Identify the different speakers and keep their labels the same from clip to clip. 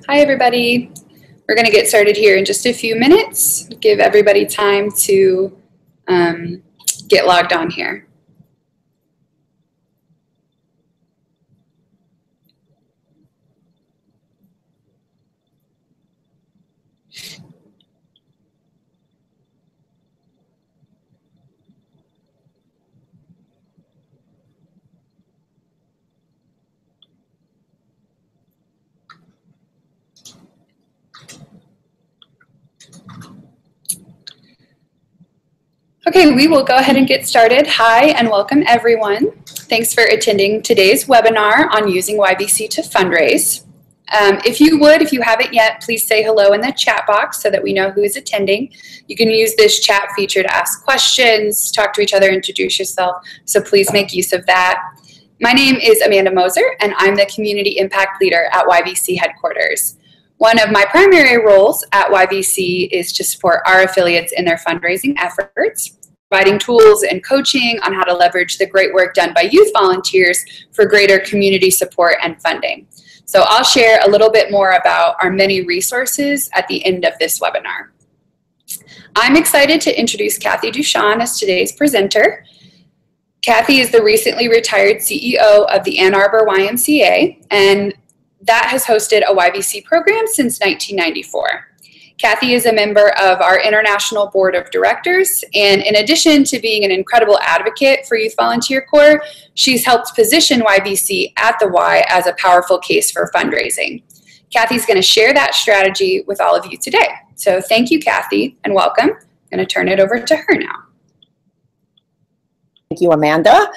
Speaker 1: Hi, everybody. We're going to get started here in just a few minutes. Give everybody time to get logged on here. Okay, we will go ahead and get started. Hi and welcome everyone. Thanks for attending today's webinar on using YVC to fundraise. If you haven't yet, please say hello in the chat box so that we know who is attending. You can use this chat feature to ask questions, talk to each other, introduce yourself, so please make use of that. My name is Amanda Moser and I'm the Community Impact Leader at YVC headquarters. One of my primary roles at YVC is to support our affiliates in their fundraising efforts, providing tools and coaching on how to leverage the great work done by youth volunteers for greater community support and funding. So I'll share a little bit more about our many resources at the end of this webinar. I'm excited to introduce Cathi Duchon as today's presenter. Cathi is the recently retired CEO of the Ann Arbor YMCA, and that has hosted a YVC program since 1994. Cathi is a member of our International Board of Directors, and in addition to being an incredible advocate for Youth Volunteer Corps, she's helped position YVC at the Y as a powerful case for fundraising. Cathy's going to share that strategy with all of you today. So thank you, Cathi, and welcome. I'm going to turn it over to her now.
Speaker 2: Thank you, Amanda.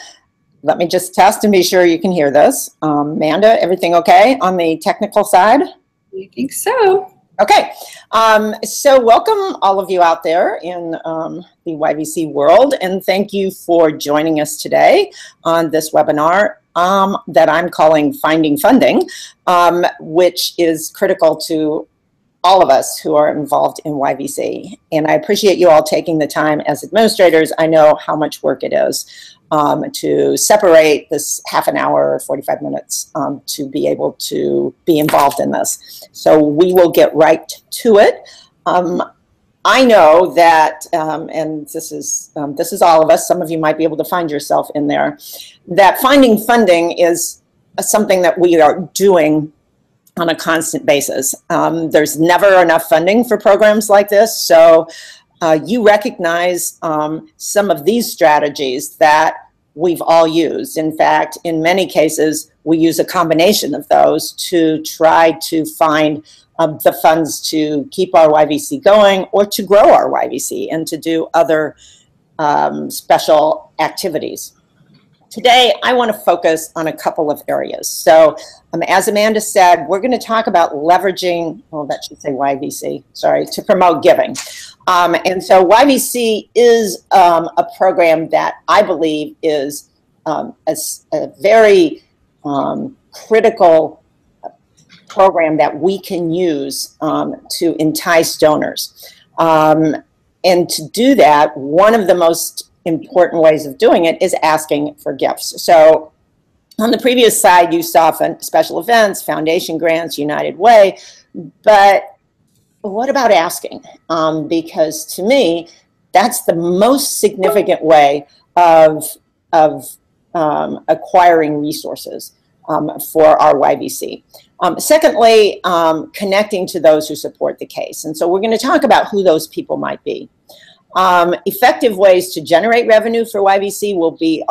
Speaker 2: Let me just test and be sure you can hear this. Amanda, everything okay on the technical side?
Speaker 1: I think so.
Speaker 2: Okay, so welcome all of you out there in the YVC world, and thank you for joining us today on this webinar that I'm calling Finding Funding, which is critical to all of us who are involved in YVC. And I appreciate you all taking the time as administrators. I know how much work it is to separate this half an hour or 45 minutes to be able to be involved in this. So we will get right to it. I know that, and this is all of us, some of you might be able to find yourself in there, that finding funding is something that we are doing on a constant basis. There's never enough funding for programs like this, so you recognize some of these strategies that we've all used. In fact, in many cases, we use a combination of those to try to find the funds to keep our YVC going or to grow our YVC and to do other special activities. Today, I want to focus on a couple of areas. So, as Amanda said, we're going to talk about leveraging, well, that should say YVC, sorry, to promote giving. And so YVC is a program that I believe is a very critical program that we can use to entice donors. And to do that, one of the most important ways of doing it is asking for gifts. So on the previous slide, you saw special events, foundation grants, United Way, but what about asking? Because to me, that's the most significant way of acquiring resources for our YVC. Secondly, connecting to those who support the case. And so we're going to talk about who those people might be. Effective ways to generate revenue for YVC will be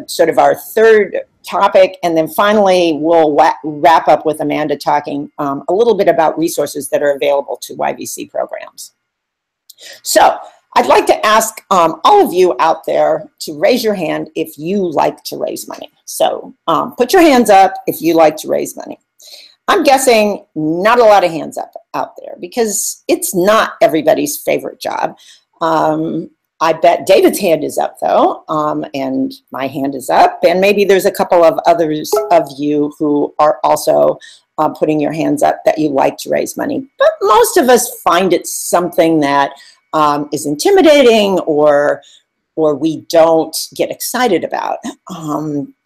Speaker 2: sort of our third topic, and then finally we'll wrap up with Amanda talking a little bit about resources that are available to YVC programs. So I'd like to ask all of you out there to raise your hand if you like to raise money. So put your hands up if you like to raise money. I'm guessing not a lot of hands up out there because it's not everybody's favorite job. I bet David's hand is up though, and my hand is up, and maybe there's a couple of others of you who are also putting your hands up that you like to raise money. But most of us find it something that is intimidating or or we don't get excited about,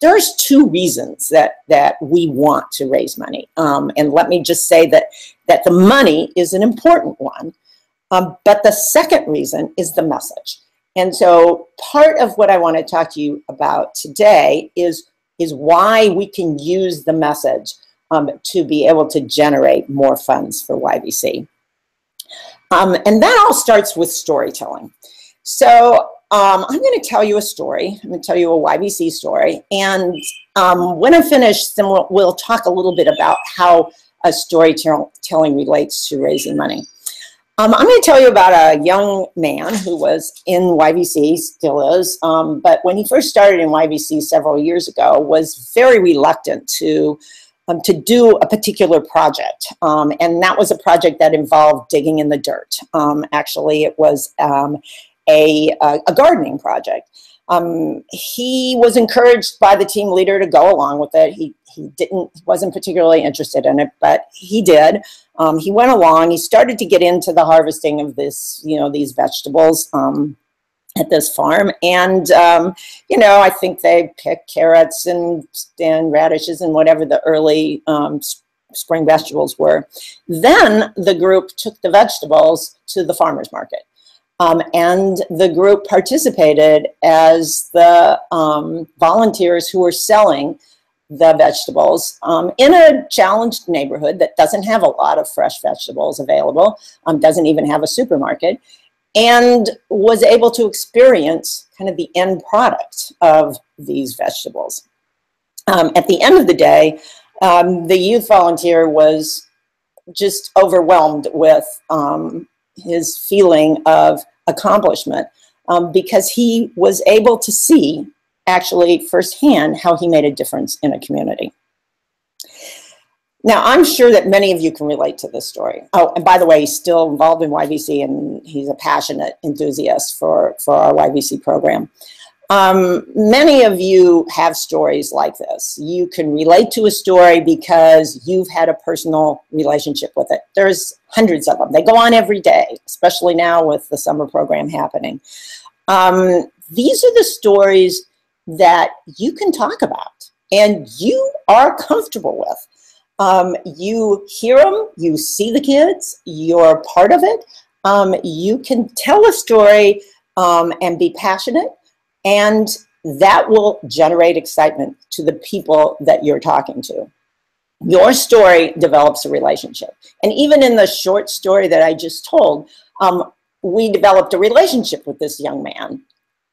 Speaker 2: there's two reasons that we want to raise money. And let me just say that the money is an important one. But the second reason is the message. And so part of what I want to talk to you about today is why we can use the message to be able to generate more funds for YVC. And that all starts with storytelling. So I'm going to tell you a story. I'm going to tell you a YVC story. And when I'm finished, then we'll talk a little bit about how a storytelling relates to raising money. I'm going to tell you about a young man who was in YVC, still is, but when he first started in YVC several years ago, was very reluctant to do a particular project. And that was a project that involved digging in the dirt. Actually, it was a gardening project. He was encouraged by the team leader to go along with it. He wasn't particularly interested in it, but he did. He went along. He started to get into the harvesting of these vegetables at this farm, and I think they picked carrots and radishes and whatever the early spring vegetables were. Then the group took the vegetables to the farmers market. And the group participated as the volunteers who were selling the vegetables in a challenged neighborhood that doesn't have a lot of fresh vegetables available, doesn't even have a supermarket, and was able to experience kind of the end product of these vegetables. At the end of the day, the youth volunteer was just overwhelmed with his feeling of accomplishment because he was able to see actually firsthand how he made a difference in a community. Now, I'm sure that many of you can relate to this story. Oh, and by the way, he's still involved in YVC, and he's a passionate enthusiast for our YVC program. Many of you have stories like this. You can relate to a story because you've had a personal relationship with it. There's hundreds of them. They go on every day, especially now with the summer program happening. These are the stories that you can talk about and you are comfortable with. You hear them, you see the kids, you're part of it. You can tell a story and be passionate, and that will generate excitement to the people that you're talking to. Your story develops a relationship. And even in the short story that I just told, we developed a relationship with this young man,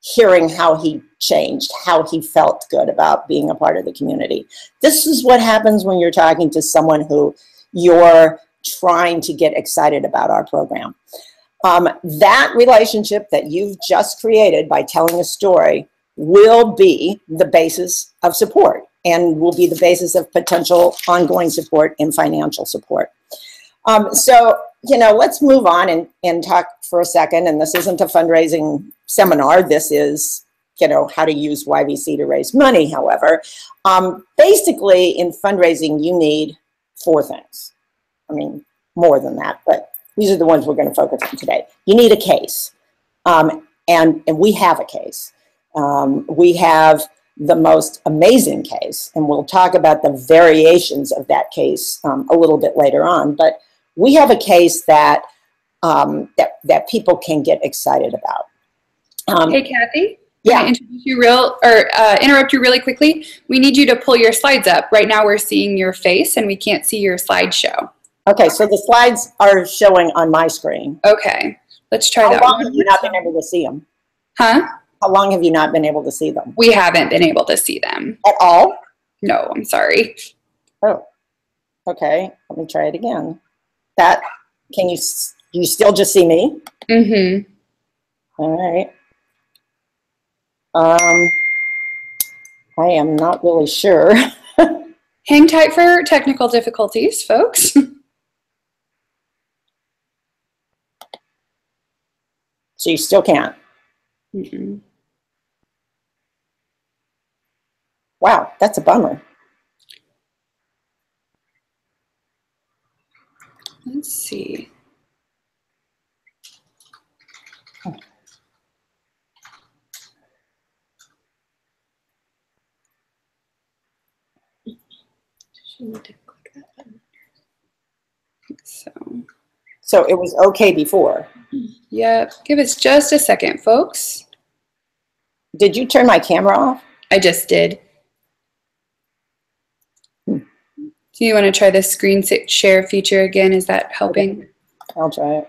Speaker 2: hearing how he changed, how he felt good about being a part of the community. This is what happens when you're talking to someone who you're trying to get excited about our program. That relationship that you've just created by telling a story will be the basis of support and will be the basis of potential ongoing support and financial support. So, let's move on and talk for a second. And this isn't a fundraising seminar. This is, how to use YVC to raise money, however. Basically, in fundraising, you need four things. I mean, more than that, but these are the ones we're going to focus on today. You need a case, and we have a case. We have the most amazing case, and we'll talk about the variations of that case a little bit later on. But we have a case that that people can get excited about.
Speaker 1: Hey, Kathy.
Speaker 2: Yeah.
Speaker 1: Can I introduce you interrupt you really quickly? We need you to pull your slides up. Right now we're seeing your face and we can't see your slideshow.
Speaker 2: Okay, so the slides are showing on my screen.
Speaker 1: Okay, let's try that.
Speaker 2: How long have you not been able to see them?
Speaker 1: Huh?
Speaker 2: How long have you not been able to see them?
Speaker 1: We haven't been able to see them.
Speaker 2: At all?
Speaker 1: No, I'm sorry.
Speaker 2: Oh, okay. Let me try it again. Can you still just see me?
Speaker 1: Mm-hmm.
Speaker 2: All right. I am not really sure.
Speaker 1: Hang tight for technical difficulties, folks.
Speaker 2: So you still can't?
Speaker 1: Mm-mm.
Speaker 2: Wow, that's a bummer.
Speaker 1: Let's see.
Speaker 2: So it was okay before.
Speaker 1: Yep. Give us just a second, folks.
Speaker 2: Did you turn my camera off?
Speaker 1: I just did. Do you want to try the screen share feature again? Is that helping?
Speaker 2: I'll try it.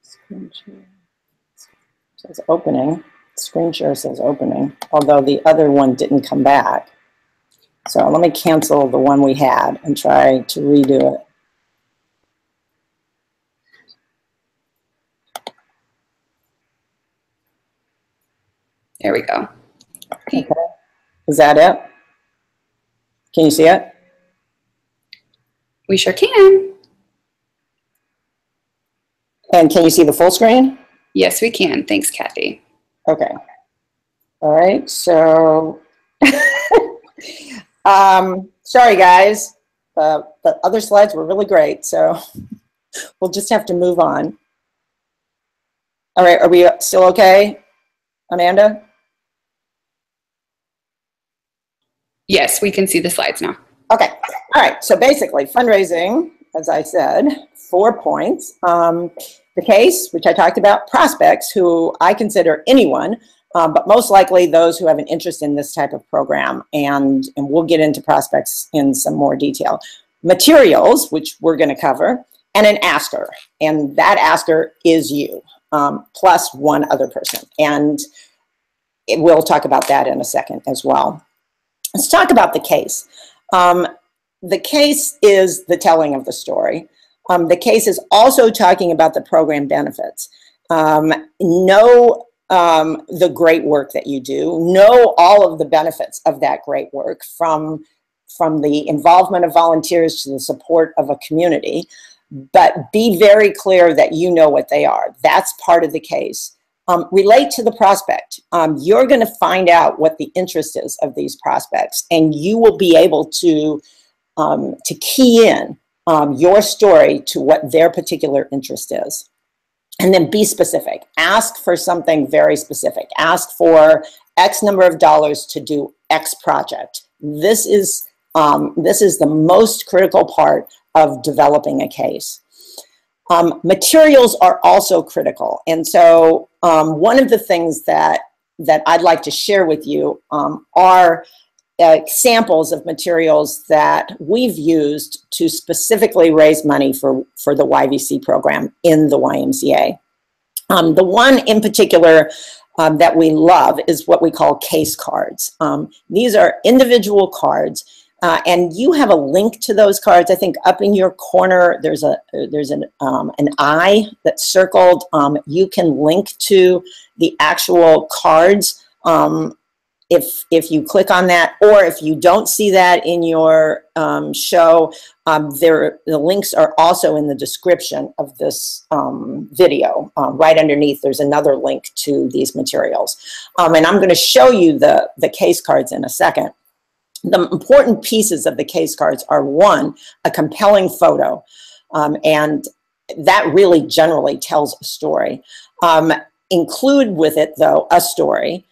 Speaker 2: Screen share says opening. Screen share says opening, although the other one didn't come back. So let me cancel the one we had and try to redo it.
Speaker 1: There we go.
Speaker 2: Okay. Is that it? Can you see it?
Speaker 1: We sure can.
Speaker 2: And can you see the full screen?
Speaker 1: Yes, we can. Thanks, Kathy.
Speaker 2: Okay. All right. So, sorry, guys. The other slides were really great, so we'll just have to move on. All right. Are we still okay, Amanda? Yes,
Speaker 1: we can see the slides now.
Speaker 2: Okay. All right. So basically, fundraising, as I said, 4 points. The case, which I talked about, prospects, who I consider anyone, but most likely those who have an interest in this type of program. And we'll get into prospects in some more detail. Materials, which we're going to cover, and an asker. And that asker is you, plus one other person. And we'll talk about that in a second as well. Let's talk about the case. The case is the telling of the story. The case is also talking about the program benefits. Know the great work that you do. Know all of the benefits of that great work, from the involvement of volunteers to the support of a community. But be very clear that you know what they are. That's part of the case. Relate to the prospect. You're going to find out what the interest is of these prospects, and you will be able to key in your story to what their particular interest is. And then be specific. Ask for something very specific. Ask for X number of dollars to do X project. This is the most critical part of developing a case. Materials are also critical. And so one of the things that I'd like to share with you are samples of materials that we've used to specifically raise money for the YVC program in the YMCA. The one in particular that we love is what we call case cards. These are individual cards. And you have a link to those cards. I think up in your corner, there's an eye that's circled. You can link to the actual cards if you click on that, or if you don't see that in your show, the links are also in the description of this video. Right underneath, there's another link to these materials. And I'm going to show you the case cards in a second. The important pieces of the case cards are, one, a compelling photo, and that really generally tells a story. Include with it, though, a story.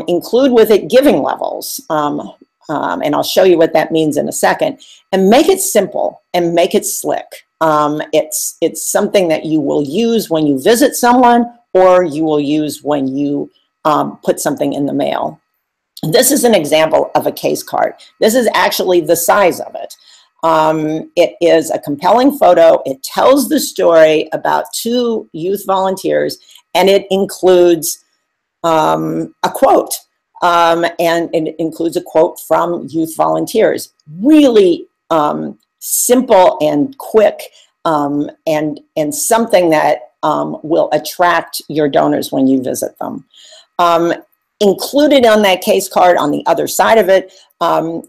Speaker 2: Include with it giving levels, and I'll show you what that means in a second. And make it simple and make it slick. It's something that you will use when you visit someone, or you will use when you put something in the mail. This is an example of a case card. This is actually the size of it. It is a compelling photo. It tells the story about 2 youth volunteers, and it includes a quote. And it includes a quote from youth volunteers. Really simple and quick, and something that will attract your donors when you visit them. Included on that case card, on the other side of it,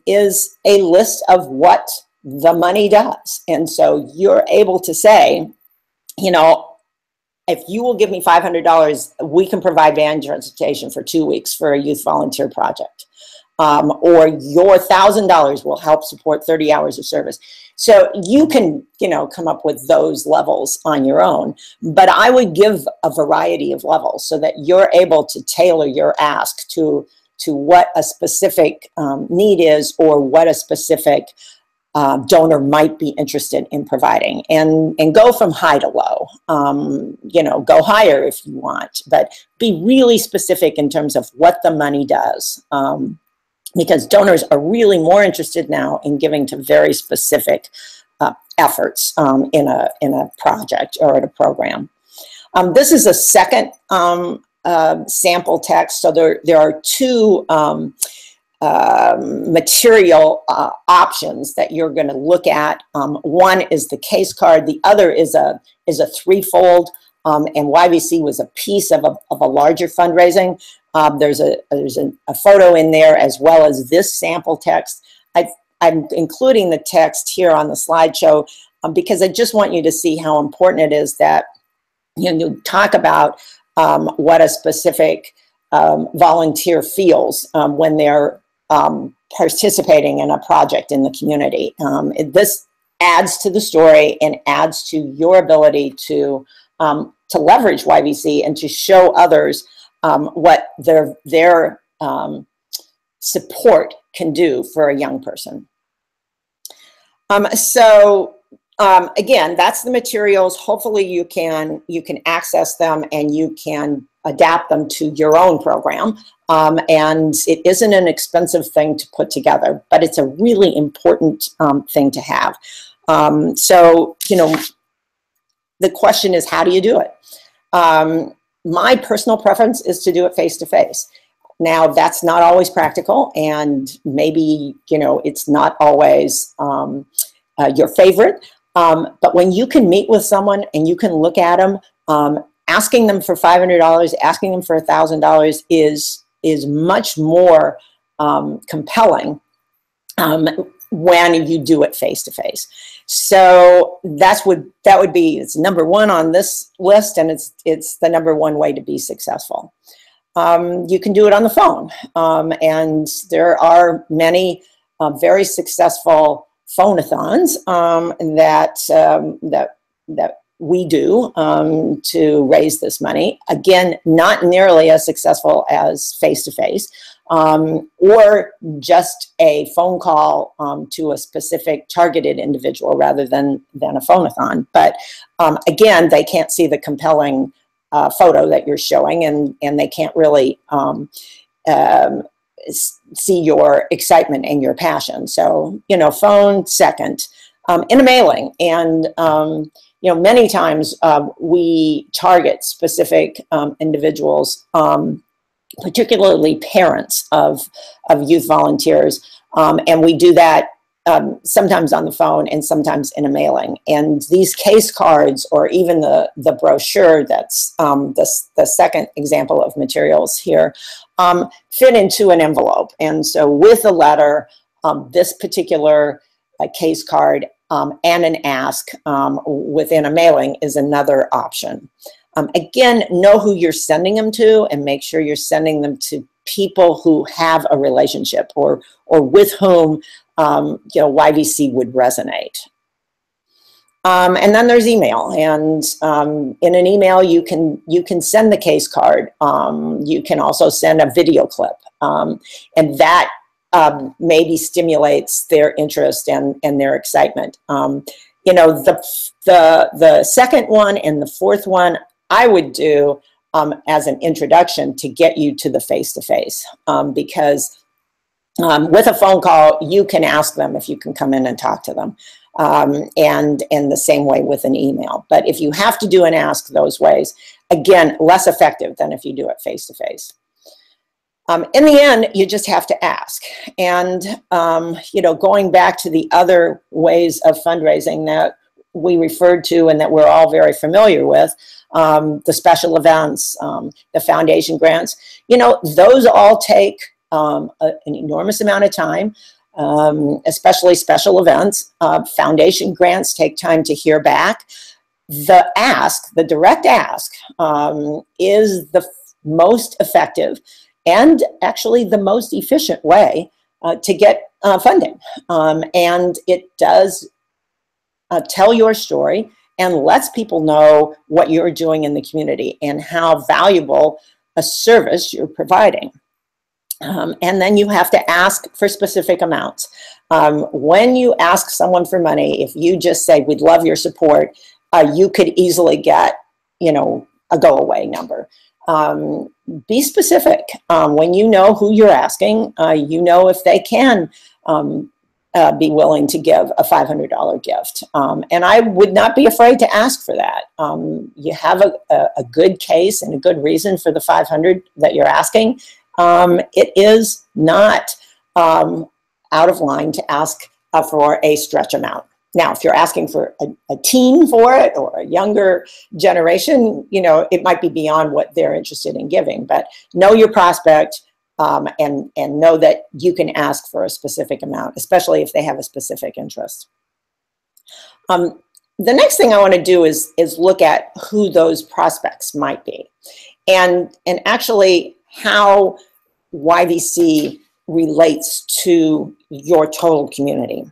Speaker 2: is a list of what the money does. And so you're able to say, you know, if you will give me $500, we can provide van transportation for 2 weeks for a youth volunteer project. Or your $1,000 will help support 30 hours of service. So you can, you know, come up with those levels on your own, but I would give a variety of levels so that you're able to tailor your ask to to what a specific need is, or what a specific donor might be interested in providing, and go from high to low. You know, go higher if you want, but be really specific in terms of what the money does, because donors are really more interested now in giving to very specific efforts in a project or in a program. This is a second sample text. So there are two material options that you're going to look at. One is the case card. The other is a threefold, and YVC was a piece of a larger fundraising. There's a photo in there, as well as this sample text. I'm including the text here on the slideshow because I just want you to see how important it is that you talk about what a specific volunteer feels when they're participating in a project in the community. This adds to the story and adds to your ability to leverage YVC and to show others what their support can do for a young person. Again, that's the materials. Hopefully you can access them and you can adapt them to your own program. And it isn't an expensive thing to put together, but it's a really important thing to have. So, you know, the question is, how do you do it? My personal preference is to do it face-to-face. Now, that's not always practical, and maybe, you know, it's not always your favorite. But when you can meet with someone and you can look at them, asking them for $500, asking them for $1,000 is much more compelling when you do it face-to-face. So that would be, it's number one on this list, and it's the number one way to be successful. You can do it on the phone, and there are many very successful phone-a-thons that we do to raise this money. Again, not nearly as successful as face-to-face, or just a phone call to a specific targeted individual rather than a phone-a-thon. But again, they can't see the compelling photo that you're showing, and they can't really see your excitement and your passion. So, you know, phone second. In a mailing, and you know, many times we target specific individuals, particularly parents of youth volunteers, and we do that sometimes on the phone and sometimes in a mailing. And these case cards, or even the brochure, that's the second example of materials here, fit into an envelope. And so with a letter, this particular case card and an ask within a mailing is another option. Again, know who you're sending them to, and make sure you're sending them to people who have a relationship, or with whom you know, YVC would resonate. And then there's email, and in an email you can send the case card. You can also send a video clip, and that maybe stimulates their interest and their excitement. You know, the second one and the fourth one I would do as an introduction to get you to the face-to-face, because with a phone call, you can ask them if you can come in and talk to them, and the same way with an email. But if you have to do an ask those ways, again, less effective than if you do it face-to-face. In the end, you just have to ask. And, you know, going back to the other ways of fundraising that we referred to and that we're all very familiar with, the special events, the foundation grants, you know, those all take an enormous amount of time, especially special events. Foundation grants take time to hear back. The ask, the direct ask, is the most effective and actually the most efficient way to get funding. And it does tell your story and lets people know what you're doing in the community and how valuable a service you're providing. And then you have to ask for specific amounts. When you ask someone for money, if you just say, we'd love your support, you could easily get, a go away number. Be specific. When you know who you're asking, you know if they can be willing to give a $500 gift. And I would not be afraid to ask for that. You have a good case and a good reason for the $500 that you're asking. It is not out of line to ask for a stretch amount. Now, if you're asking for a teen for it or a younger generation, it might be beyond what they're interested in giving. But know your prospect and know that you can ask for a specific amount, especially if they have a specific interest. The next thing I want to do is look at who those prospects might be, and actually how YVC relates to your total community.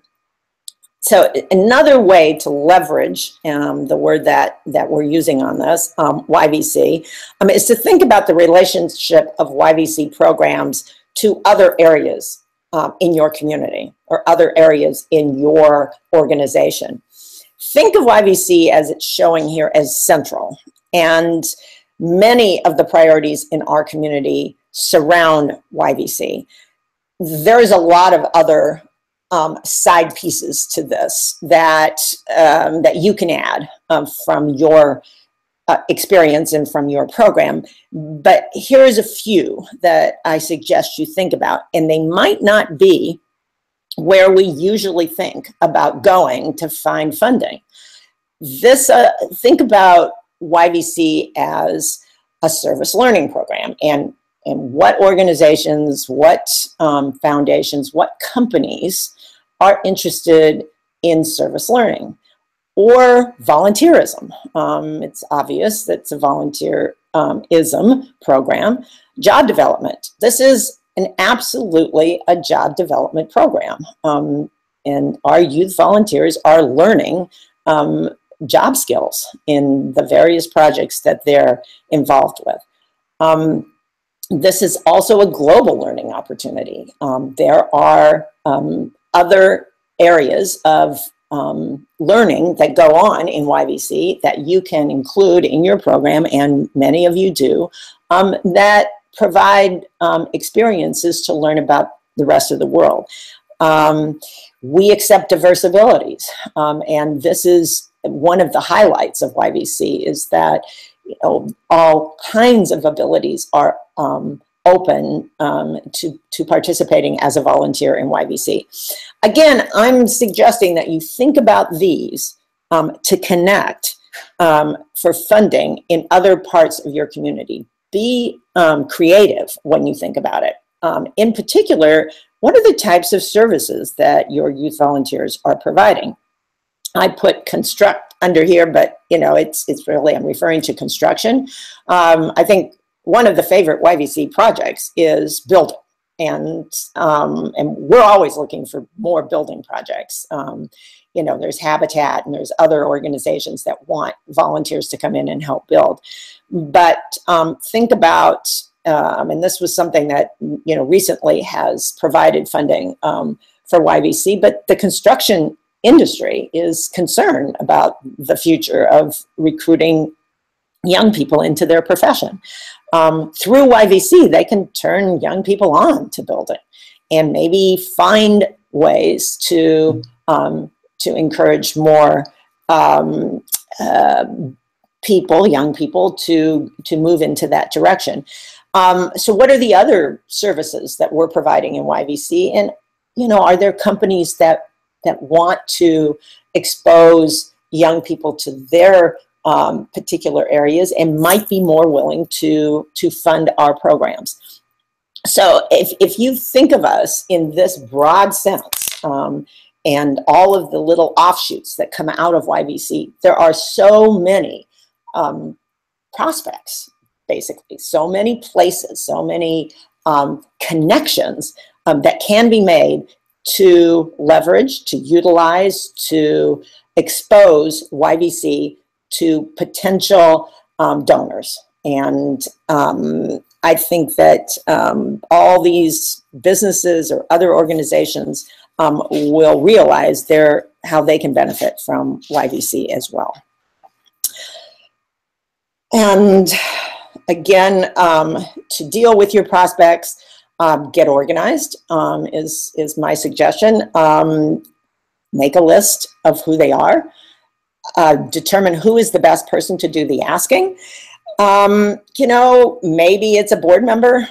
Speaker 2: So another way to leverage the word that we're using on this, YVC, is to think about the relationship of YVC programs to other areas in your community or other areas in your organization. Think of YVC as it's showing here as central, and many of the priorities in our community surround YVC. There's a lot of other side pieces to this that you can add from your experience and from your program. But here's a few that I suggest you think about, and they might not be where we usually think about going to find funding. Think about YVC as a service learning program, and what organizations, what foundations, what companies are interested in service learning or volunteerism. It's obvious that it's a volunteerism program. Job development. This is absolutely a job development program. And our youth volunteers are learning job skills in the various projects that they're involved with. This is also a global learning opportunity. There are other areas of learning that go on in YVC that you can include in your program, and many of you do, that provide experiences to learn about the rest of the world. We accept diverse abilities, and this is one of the highlights of YVC, is that all kinds of abilities are open to participating as a volunteer in YVC. Again, I'm suggesting that you think about these to connect for funding in other parts of your community. Be creative when you think about it. In particular, what are the types of services that your youth volunteers are providing? I put construct under here, but it's really, I'm referring to construction. I think one of the favorite YVC projects is building, and we're always looking for more building projects. There's Habitat and there's other organizations that want volunteers to come in and help build. But think about, and this was something that recently has provided funding for YVC, but the construction industry is concerned about the future of recruiting young people into their profession. Through YVC, they can turn young people on to building and maybe find ways to encourage more young people to move into that direction. So what are the other services that we're providing in YVC? And, are there companies that want to expose young people to their particular areas and might be more willing to fund our programs? So if you think of us in this broad sense, and all of the little offshoots that come out of YVC, there are so many prospects, basically, so many places, so many connections that can be made to leverage, to utilize, to expose YVC to potential donors. And I think that all these businesses or other organizations will realize how they can benefit from YVC as well. And again, to deal with your prospects, get organized is my suggestion. Make a list of who they are. Determine who is the best person to do the asking. You know, maybe it's a board member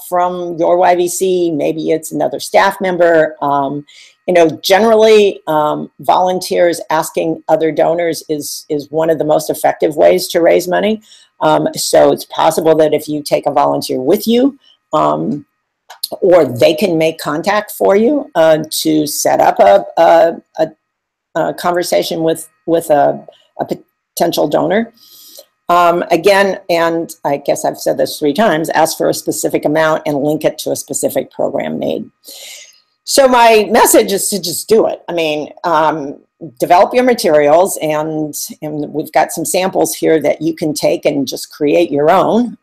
Speaker 2: from your YVC, maybe it's another staff member. You know, generally, volunteers asking other donors is one of the most effective ways to raise money. So it's possible that if you take a volunteer with you, or they can make contact for you to set up a conversation with a potential donor. Again, and I guess I've said this 3 times, ask for a specific amount and link it to a specific program need. So my message is to just do it. I mean, develop your materials, and we've got some samples here that you can take and just create your own,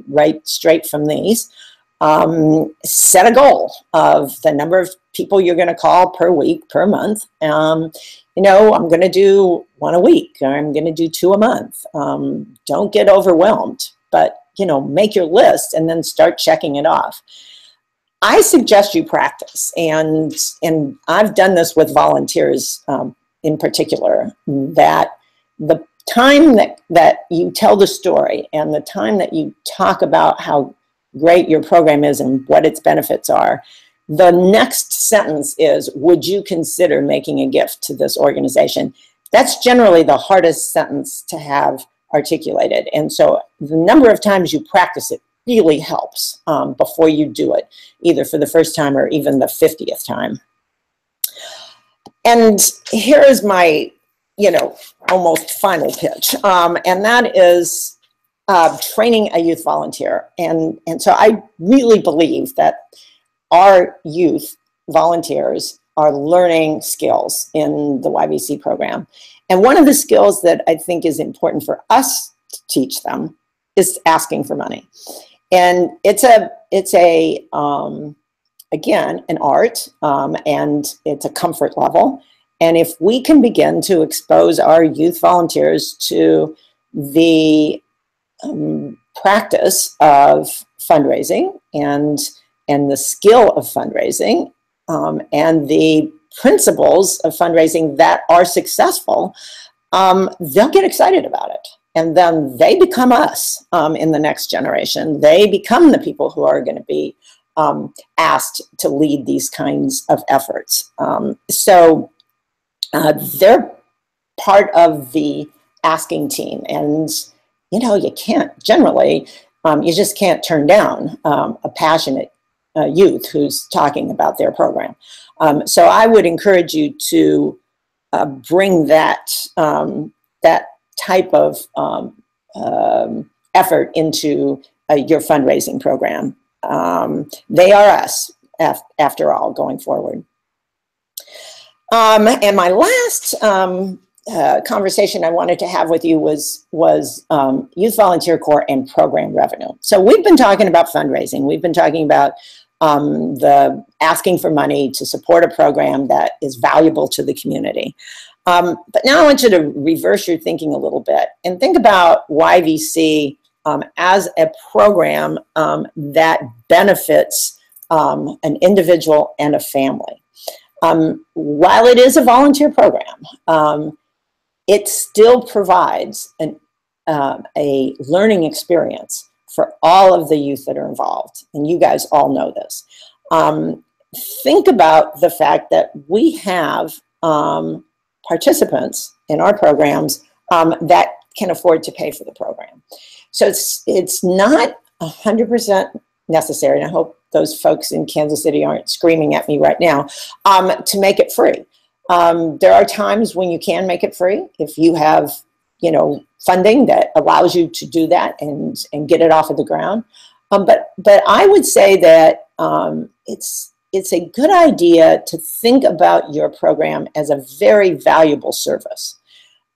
Speaker 2: right straight from these. Set a goal of the number of people you're going to call per week, per month. You know, I'm going to do 1 a week, or I'm going to do 2 a month. Don't get overwhelmed, but, you know, make your list and then start checking it off. I suggest you practice, and I've done this with volunteers in particular, that the time that you tell the story and the time that you talk about how great your program is and what its benefits are, the next sentence is, would you consider making a gift to this organization? That's generally the hardest sentence to have articulated. And so the number of times you practice it really helps before you do it, either for the first time or even the 50th time. And here is my, you know, almost final pitch. And that is training a youth volunteer. And so I really believe that our youth volunteers are learning skills in the YVC program. And one of the skills that I think is important for us to teach them is asking for money. And it's again, an art, and it's a comfort level. And if we can begin to expose our youth volunteers to the practice of fundraising and the skill of fundraising, and the principles of fundraising that are successful, they'll get excited about it. And then they become us in the next generation. They become the people who are going to be asked to lead these kinds of efforts. So they're part of the asking team. And, you know, you can't generally, you just can't turn down a passionate youth who's talking about their program. So I would encourage you to bring that, that type of effort into your fundraising program. They are us, after all, going forward. And my last conversation I wanted to have with you was Youth Volunteer Corps and program revenue. So we've been talking about fundraising. We've been talking about the asking for money to support a program that is valuable to the community. But now I want you to reverse your thinking a little bit and think about YVC as a program that benefits an individual and a family. While it is a volunteer program, it still provides a learning experience for all of the youth that are involved. And you guys all know this. Think about the fact that we have participants in our programs that can afford to pay for the program. So it's not 100% necessary, and I hope those folks in Kansas City aren't screaming at me right now, to make it free. There are times when you can make it free if you have, you know, funding that allows you to do that and get it off of the ground. But I would say that it's a good idea to think about your program as a very valuable service.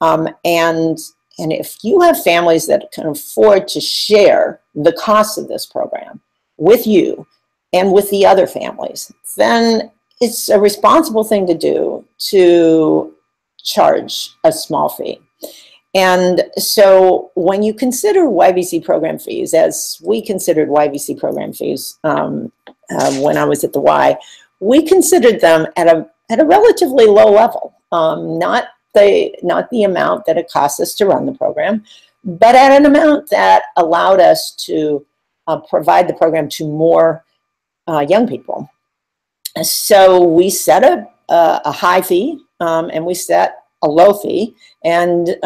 Speaker 2: And And if you have families that can afford to share the cost of this program with you and with the other families, then it's a responsible thing to do to charge a small fee. And so when you consider YVC program fees, as we considered YVC program fees when I was at the Y, we considered them at a relatively low level, not the amount that it costs us to run the program, but at an amount that allowed us to provide the program to more young people. So we set a high fee and we set a low fee, and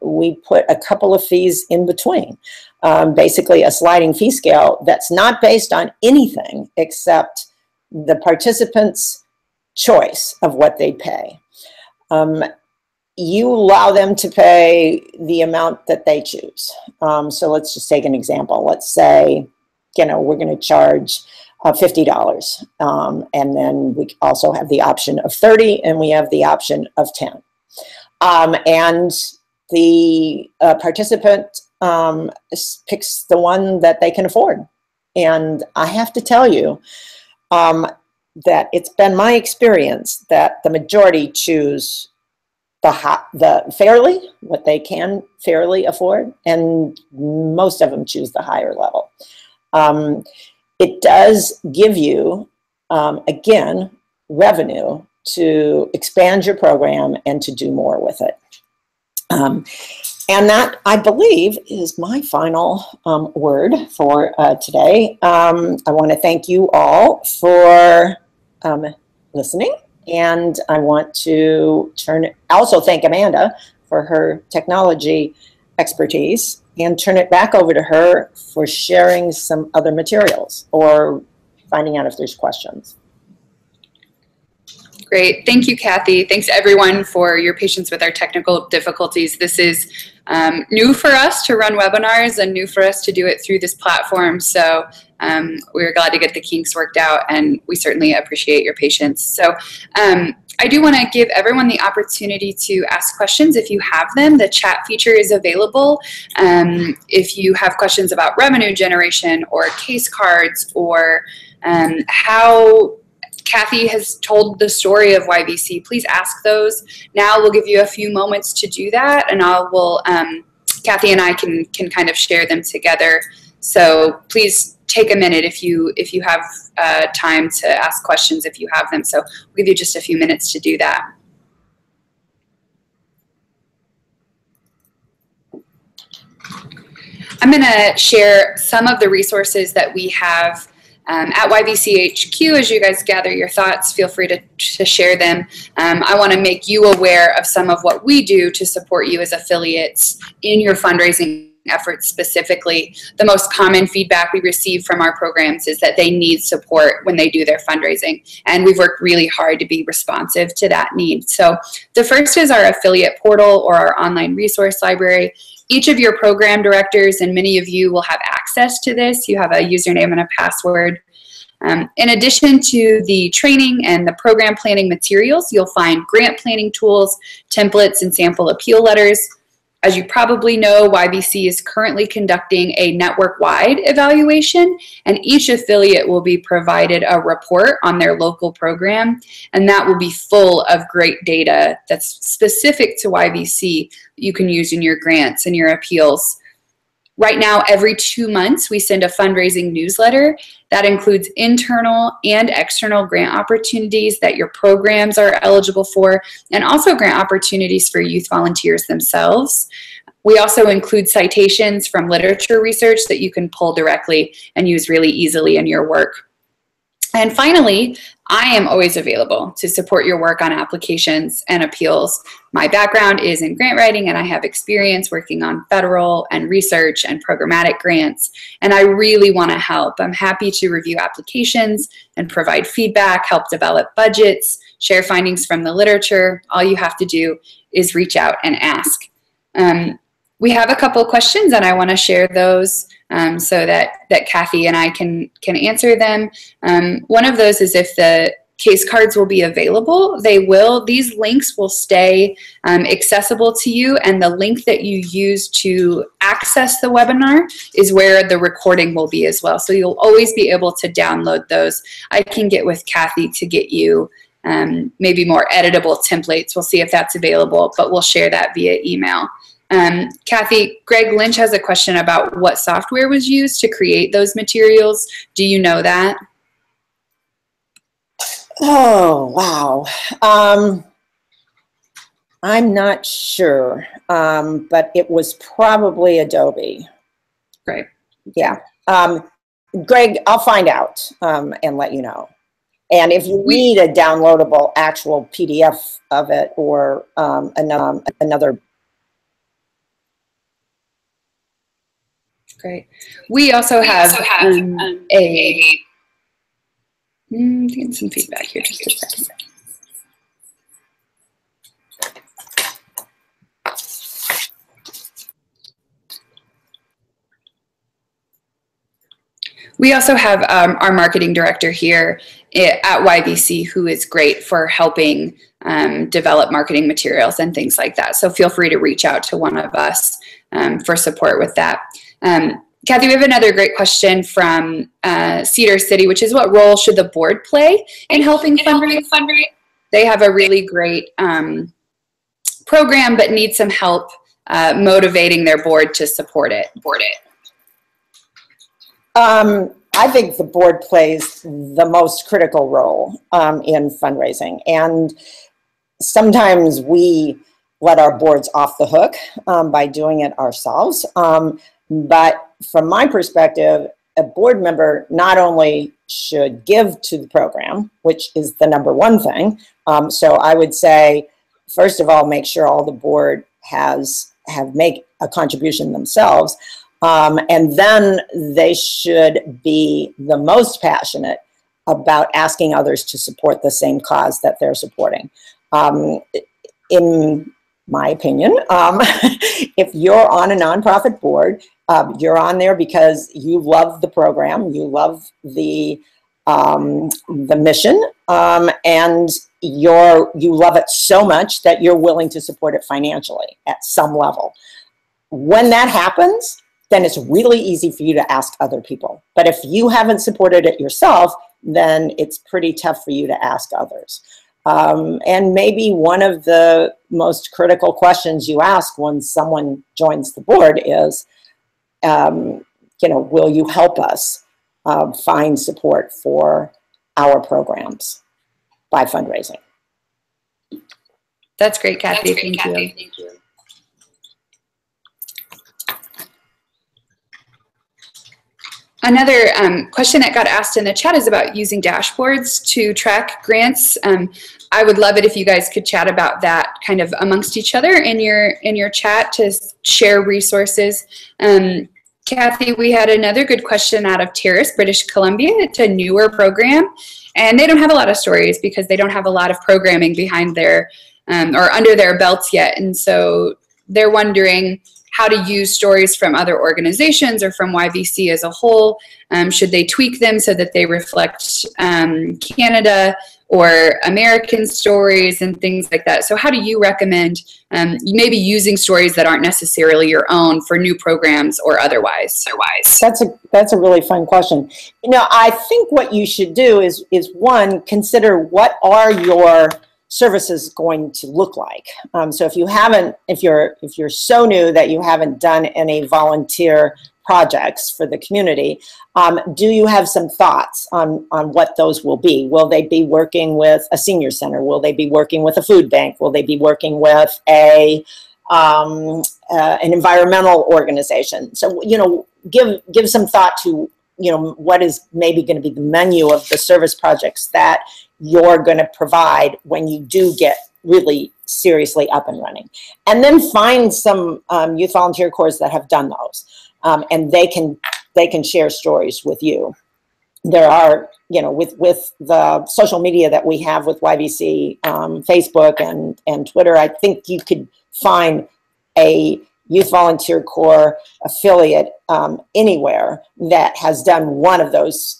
Speaker 2: we put a couple of fees in between. Basically a sliding fee scale that's not based on anything except the participants' choice of what they pay. You allow them to pay the amount that they choose. So let's just take an example. Let's say, we're going to charge $50, and then we also have the option of 30, and we have the option of 10. And the participant picks the one that they can afford. And I have to tell you that it's been my experience that the majority choose the fairly, what they can fairly afford, and most of them choose the higher level. It does give you, again, revenue to expand your program and to do more with it. And that, I believe, is my final word for today. I want to thank you all for listening, and I want to also thank Amanda for her technology expertise, and turn it back over to her for sharing some other materials or finding out if there's questions.
Speaker 1: Great. Thank you, Cathi. Thanks, everyone, for your patience with our technical difficulties. This is new for us to run webinars and new for us to do it through this platform. So we're glad to get the kinks worked out, and we certainly appreciate your patience. So I do want to give everyone the opportunity to ask questions if you have them. The chat feature is available. If you have questions about revenue generation or case cards or how Cathi has told the story of YVC, please ask those. Now we'll give you a few moments to do that, and Cathi and I can kind of share them together. So please take a minute if you have time to ask questions if you have them. So we'll give you just a few minutes to do that. I'm going to share some of the resources that we have at YVCHQ. As you guys gather your thoughts, feel free to share them. I want to make you aware of some of what we do to support you as affiliates in your fundraising efforts specifically. The most common feedback we receive from our programs is that they need support when they do their fundraising, and we've worked really hard to be responsive to that need. So the first is our affiliate portal or our online resource library. Each of your program directors, and many of you will have access to this. You have a username and a password. In addition to the training and the program planning materials, you'll find grant planning tools, templates, and sample appeal letters. As you probably know, YVC is currently conducting a network-wide evaluation, and each affiliate will be provided a report on their local program, and that will be full of great data that's specific to YVC you can use in your grants and your appeals. Right now, every 2 months, we send a fundraising newsletter that includes internal and external grant opportunities that your programs are eligible for, and also grant opportunities for youth volunteers themselves. We also include citations from literature research that you can pull directly and use really easily in your work. And finally, I am always available to support your work on applications and appeals. My background is in grant writing, and I have experience working on federal and research and programmatic grants, and I really want to help. I'm happy to review applications and provide feedback, help develop budgets, share findings from the literature. All you have to do is reach out and ask. We have a couple questions, and I want to share those so that Cathi and I can answer them. One of those is if the case cards will be available. These links will stay accessible to you, and the link that you use to access the webinar is where the recording will be as well. So you'll always be able to download those. I can get with Cathi to get you maybe more editable templates. We'll see if that's available, but we'll share that via email. Cathi, Greg Lynch has a question about what software was used to create those materials. Do you know that?
Speaker 2: Oh, wow. I'm not sure, but it was probably Adobe.
Speaker 1: Great.
Speaker 2: Yeah. Greg, I'll find out and let you know. And if you need a downloadable actual PDF of it or another.
Speaker 1: Great. We also have getting some feedback here, just a second. We also have our marketing director here at YVC who is great for helping develop marketing materials and things like that. So feel free to reach out to one of us for support with that. Cathi, we have another great question from Cedar City, which is what role should the board play in helping fundraise? They have a really great program, but need some help motivating their board to support it.
Speaker 2: I think the board plays the most critical role in fundraising. And sometimes we let our boards off the hook by doing it ourselves. But from my perspective, a board member not only should give to the program, which is the #1 thing. So I would say, first of all, make sure all the board have make a contribution themselves. And then they should be the most passionate about asking others to support the same cause that they're supporting. In my opinion, if you're on a nonprofit board, you're on there because you love the program, you love the mission, and you love it so much that you're willing to support it financially at some level. When that happens, then it's really easy for you to ask other people. But if you haven't supported it yourself, then it's pretty tough for you to ask others. And maybe one of the most critical questions you ask when someone joins the board is, will you help us find support for our programs by fundraising?
Speaker 1: That's great, Cathi. Thank you. Another question that got asked in the chat is about using dashboards to track grants. I would love it if you guys could chat about that kind of amongst each other in your chat to share resources. Cathi, we had another good question out of Terrace, British Columbia. It's a newer program, and they don't have a lot of stories because they don't have a lot of programming behind their or under their belts yet. And so they're wondering how to use stories from other organizations or from YVC as a whole. Should they tweak them so that they reflect Canada or American stories and things like that? So how do you recommend maybe using stories that aren't necessarily your own for new programs or otherwise?
Speaker 2: That's a really fun question. I think what you should do is one, consider what are your services going to look like. So if you're so new that you haven't done any volunteer projects for the community, do you have some thoughts on what those will be? Will they be working with a senior center? Will they be working with a food bank? Will they be working with an environmental organization? So give some thought to what is maybe going to be the menu of the service projects that you're going to provide when you do get really seriously up and running. And then find some youth volunteer corps that have done those, and they can share stories with you. There are, with the social media that we have with YVC, Facebook and Twitter, I think you could find a Youth Volunteer Corps affiliate anywhere that has done one of those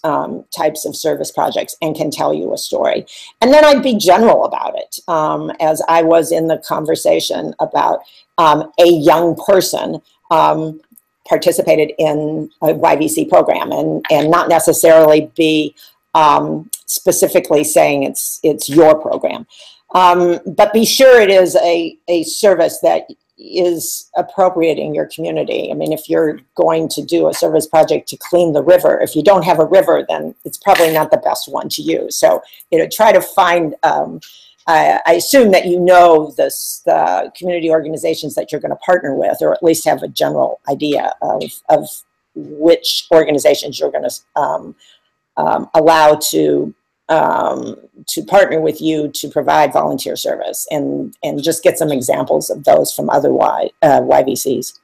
Speaker 2: types of service projects and can tell you a story. And then I'd be general about it, as I was in the conversation about a young person participated in a YVC program, and not necessarily be specifically saying it's your program. But be sure it is a service that is appropriate in your community. I mean, if you're going to do a service project to clean the river, if you don't have a river, then it's probably not the best one to use. So, try to find, I assume that the community organizations that you're going to partner with, or at least have a general idea of which organizations you're going to allow to partner with you to provide volunteer service, and just get some examples of those from other YVCs.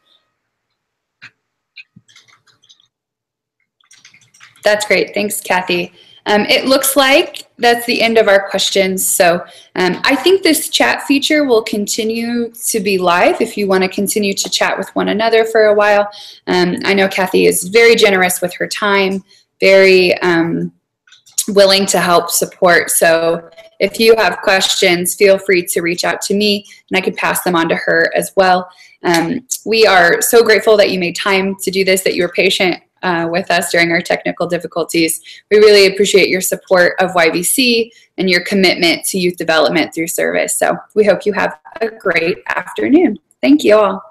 Speaker 1: That's great. Thanks, Cathi. It looks like that's the end of our questions. So I think this chat feature will continue to be live if you want to continue to chat with one another for a while. I know Cathi is very generous with her time, very willing to help support. So if you have questions, feel free to reach out to me, and I could pass them on to her as well. We are so grateful that you made time to do this, that you were patient with us during our technical difficulties. We really appreciate your support of YVC and your commitment to youth development through service. So we hope you have a great afternoon. Thank you all.